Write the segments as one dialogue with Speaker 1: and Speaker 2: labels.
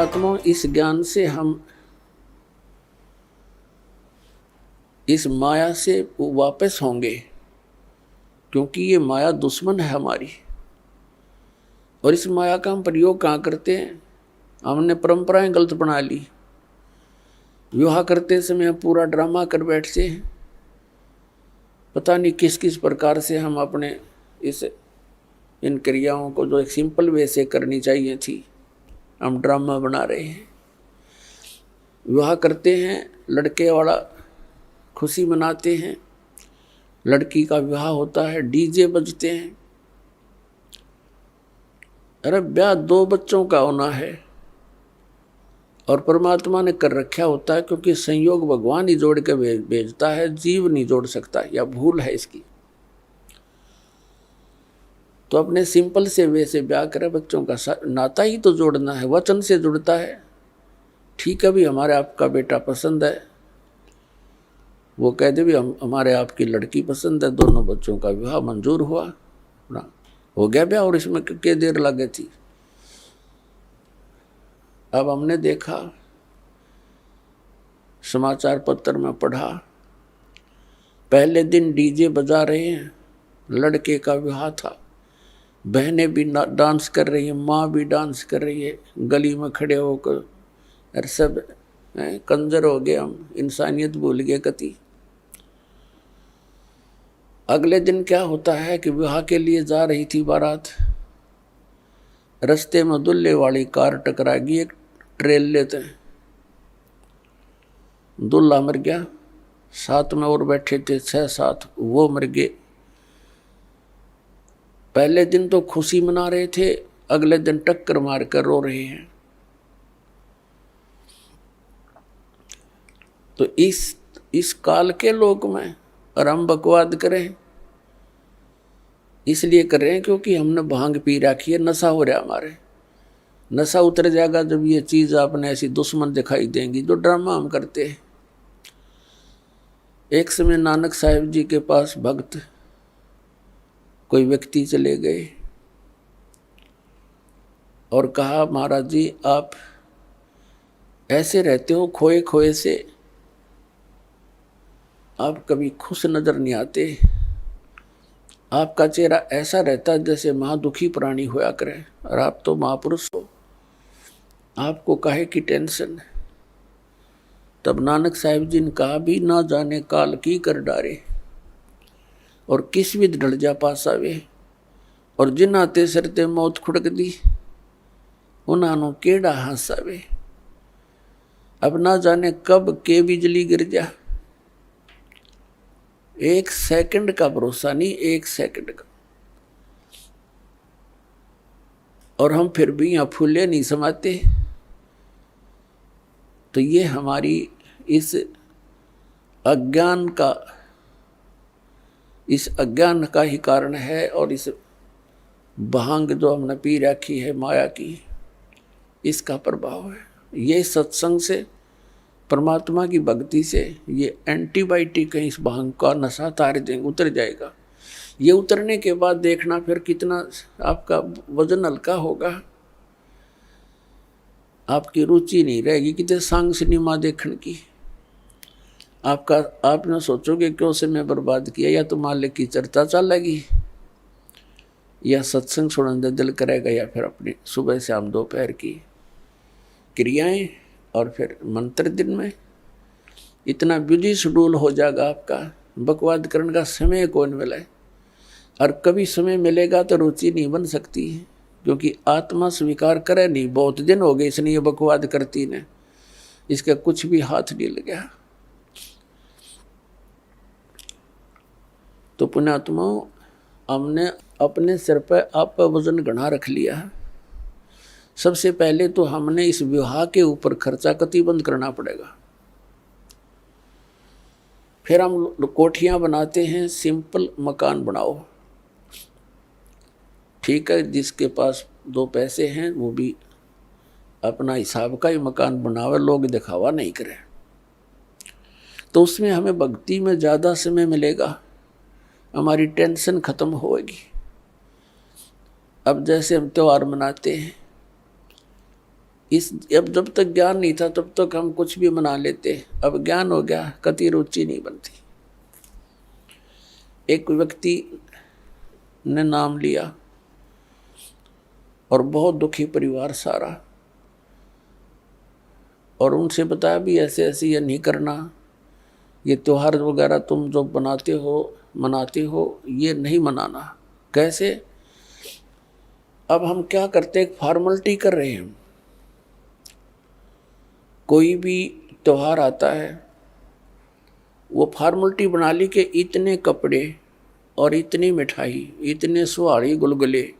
Speaker 1: पुण्यात्माओं, इस ज्ञान से हम इस माया से वापस होंगे, क्योंकि ये माया दुश्मन है हमारी। और इस माया का हम प्रयोग कहाँ करते हैं? हमने परंपराएं गलत बना ली। विवाह करते समय पूरा ड्रामा कर बैठते हैं। पता नहीं किस किस प्रकार से हम अपने इन क्रियाओं को जो एक सिंपल वे से करनी चाहिए थी, हम ड्रामा बना रहे हैं। विवाह करते हैं, लड़के वाला खुशी मनाते हैं, लड़की का विवाह होता है, डीजे बजते हैं। अरे ब्याह 2 बच्चों का होना है और परमात्मा ने कर रखा होता है, क्योंकि संयोग भगवान ही जोड़ के भेजता है, जीव नहीं जोड़ सकता, या भूल है इसकी। तो अपने सिंपल से वे से ब्याह करें, बच्चों का नाता ही तो जोड़ना है, वचन से जुड़ता है। ठीक है भी हमारे आपका बेटा पसंद है, वो कह दे भी हमारे आपकी लड़की पसंद है, दोनों बच्चों का विवाह मंजूर हुआ ना, हो गया ब्याह। और इसमें क्या देर लगे थी? अब हमने देखा, समाचार पत्र में पढ़ा, पहले दिन डीजे बजा रहे हैं, लड़के का विवाह था, बहनें भी डांस कर रही हैं, माँ भी डांस कर रही है, गली में खड़े होकर। और सब कंजर हो गए हम, इंसानियत भूल गए कति। अगले दिन क्या होता है कि विवाह के लिए जा रही थी बारात, रास्ते में दूल्हे वाली कार टकरा गई एक ट्रेल लेते हैं, दूल्हा मर गया, साथ में और बैठे थे 6-7, वो मर गए। पहले दिन तो खुशी मना रहे थे, अगले दिन टक्कर मार कर रो रहे हैं। तो इस काल के लोक में और हम बकवाद करें, इसलिए कर रहे हैं क्योंकि हमने भांग पी रखी है, नशा हो रहा है हमारे। नशा उतर जाएगा जब ये चीज़ आपने ऐसी दुश्मन दिखाई देंगी जो ड्रामा हम करते हैं। एक समय नानक साहिब जी के पास भक्त कोई व्यक्ति चले गए और कहा, महाराज जी आप ऐसे रहते हो खोए खोए से, आप कभी खुश नजर नहीं आते, आपका चेहरा ऐसा रहता है जैसे महादुखी प्राणी होया करे, और आप तो महापुरुष हो, आपको काहे की टेंशन है? तब नानक साहिब जी ने कहा, भी ना जाने काल की कर डारे, और किस विध ढल जा पासावे, और जिन आते सरते मौत खुड़क दी, उन्होंने केड़ा हंसावे। अब ना जाने कब के बिजली गिर जा, 1 सेकंड का भरोसा नहीं, 1 सेकंड का। और हम फिर भी यहाँ फूले नहीं समाते। तो ये हमारी इस अज्ञान का ही कारण है, और इस भांग जो हमने पी रखी है माया की, इसका प्रभाव है। ये सत्संग से, परमात्मा की भक्ति से, ये एंटीबायोटिक है, इस भांग का नशा तार देंगे, उतर जाएगा। ये उतरने के बाद देखना फिर कितना आपका वजन हल्का होगा, आपकी रुचि नहीं रहेगी कितने सांग सिनेमा देखने की। आप ना सोचोगे क्यों समय बर्बाद किया, या तो मालिक की चर्चा चलेगी, या सत्संग सुनने दिल करेगा, या फिर अपनी सुबह शाम दोपहर की क्रियाएं, और फिर मंत्र दिन में। इतना बिजी शेड्यूल हो जाएगा आपका, बकवाद करने का समय कौन मिले। और कभी समय मिलेगा तो रुचि नहीं बन सकती है, क्योंकि आत्मा स्वीकार करे नहीं, बहुत दिन हो गए इसने ये बकवाद करती ने, इसका कुछ भी हाथ नहीं लगा। तो पुण्यात्माओं, हमने अपने सिर पर आप वजन घना रख लिया है। सबसे पहले तो हमने इस विवाह के ऊपर खर्चा कति बंद करना पड़ेगा। फिर हम कोठियां बनाते हैं, सिंपल मकान बनाओ, ठीक है, जिसके पास 2 पैसे हैं वो भी अपना हिसाब का ही मकान बनावे, लोग दिखावा नहीं करें। तो उसमें हमें भक्ति में ज़्यादा समय मिलेगा, हमारी टेंशन खत्म होगी। अब जैसे हम त्यौहार मनाते हैं, इस अब जब तक ज्ञान नहीं था तब तक हम कुछ भी मना लेते, अब ज्ञान हो गया कति रुचि नहीं बनती। एक व्यक्ति ने नाम लिया और बहुत दुखी परिवार सारा, और उनसे बताया भी ऐसे ऐसे ये नहीं करना, ये त्योहार वगैरह तुम जो बनाते हो मनाते हो ये नहीं मनाना। कैसे? अब हम क्या करते, एक फॉर्मेलिटी कर रहे हैं। कोई भी त्योहार आता है वो फॉर्मेलिटी बना ली कि इतने कपड़े और इतनी मिठाई, इतने सुहाड़ी गुलगुले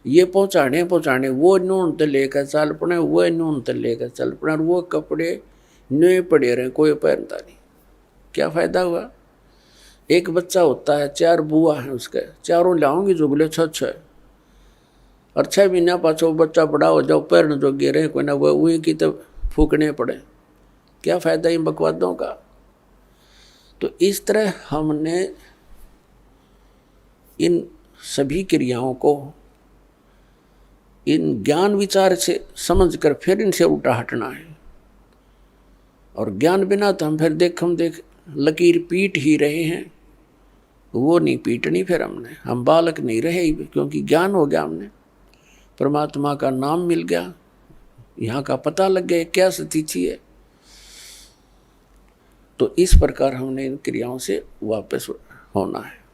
Speaker 1: ये पहुँचाने, वो नून तो लेकर चल पड़े, वो नून तो लेकर चल पड़े, और वो कपड़े नए पड़े रहे, कोई पहनता नहीं। क्या फ़ायदा हुआ? एक बच्चा होता है, 4 बुआ हैं उसके, चारों लाऊंगी जुगले 6 और 6 महीना पाछो बच्चा बड़ा हो जाओ, पैरन जो गिरे कोई ना वो वही की तो फूकने पड़े। क्या फ़ायदा इन बकवादों का? तो इस तरह हमने इन सभी क्रियाओं को इन ज्ञान विचार से समझकर फिर इनसे उल्टा हटना है। और ज्ञान बिना तो हम फिर देख लकीर पीट ही रहे हैं, वो नहीं पीटनी फिर हमने। हम बालक नहीं रहे क्योंकि ज्ञान हो गया, हमने परमात्मा का नाम मिल गया, यहाँ का पता लग गया क्या स्थिति है। तो इस प्रकार हमने इन क्रियाओं से वापस होना है।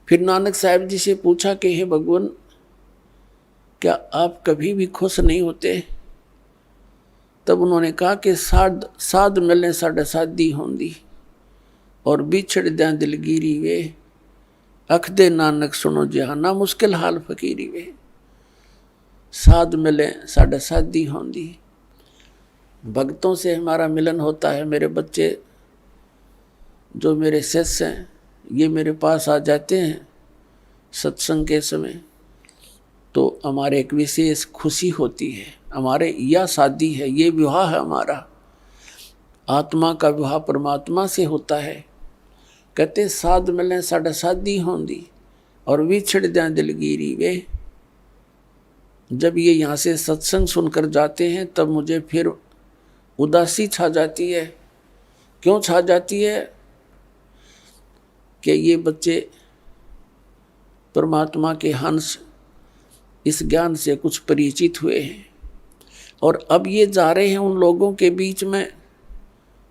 Speaker 1: फिर नानक साहब जी से पूछा कि हे भगवान, क्या आप कभी भी खुश नहीं होते? तब उन्होंने कहा कि साध मिलने साढ़े साधी होंदी और बिछड़ दें दिलगिरी वे, अख दे नानक सुनो जहाना मुश्किल हाल फकीरी वे। साध मिले साढ़े साधी होंदी, भक्तों से हमारा मिलन होता है। मेरे बच्चे जो मेरे शिष्य हैं ये मेरे पास आ जाते हैं सत्संग के समय, तो हमारे एक विशेष खुशी होती है। हमारे यह शादी है, ये विवाह है हमारा, आत्मा का विवाह परमात्मा से होता है। कहते साध मिले साढ़े साधी होंदी और विछड़ दें दिलगिरी वे। जब ये यहाँ से सत्संग सुनकर जाते हैं तब मुझे फिर उदासी छा जाती है। क्यों छा जाती है? कि ये बच्चे परमात्मा के हंस इस ज्ञान से कुछ परिचित हुए हैं और अब ये जा रहे हैं उन लोगों के बीच में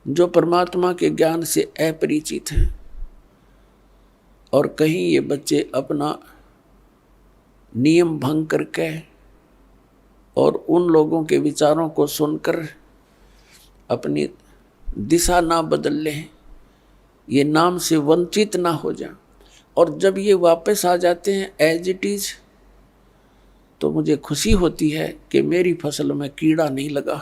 Speaker 1: जो परमात्मा के ज्ञान से अपरिचित हैं। और कहीं ये बच्चे अपना नियम भंग करके और उन लोगों के विचारों को सुनकर अपनी दिशा ना बदल लें, ये नाम से वंचित ना हो जाए। और जब ये वापस आ जाते हैं एज इट इज, तो मुझे खुशी होती है कि मेरी फसल में कीड़ा नहीं लगा।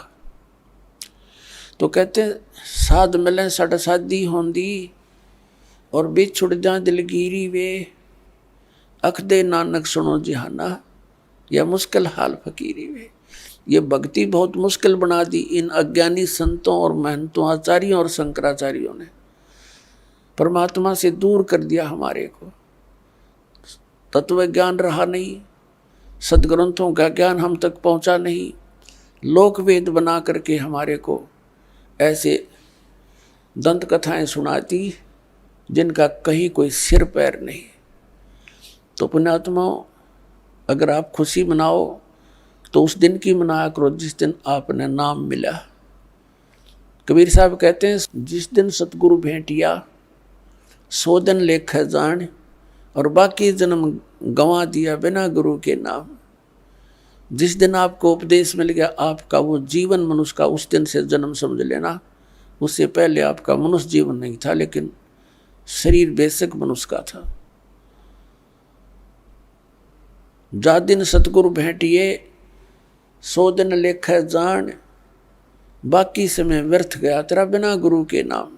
Speaker 1: तो कहते हैं साध मिले साढ़े साधी होंदी और बिछुड़ जा दिलगिरी वे, अख दे नानक सुनो जहाना या मुश्किल हाल फकीरी वे। ये भक्ति बहुत मुश्किल बना दी इन अज्ञानी संतों और महंतों, आचार्यों और शंकराचार्यों ने। परमात्मा से दूर कर दिया हमारे को, तत्व ज्ञान रहा नहीं, सदग्रंथों का ज्ञान हम तक पहुंचा नहीं, लोक वेद बना करके हमारे को ऐसे दंत कथाएं सुनाती जिनका कहीं कोई सिर पैर नहीं। तो पुण्यात्माओं, अगर आप खुशी मनाओ तो उस दिन की मनाया करो जिस दिन आपने नाम मिला। कबीर साहब कहते हैं जिस दिन सतगुरु भेंटिया 100 दिन लेख जान और बाकी जन्म गंवा दिया बिना गुरु के नाम। जिस दिन आपको उपदेश मिल गया आपका वो जीवन मनुष्य का उस दिन से जन्म समझ लेना। उससे पहले आपका मनुष्य जीवन नहीं था, लेकिन शरीर बेशक मनुष्य का था। जा दिन सतगुरु भेंटिए 100 दिन लेख जान, बाकी समय व्यर्थ गया तेरा बिना गुरु के नाम।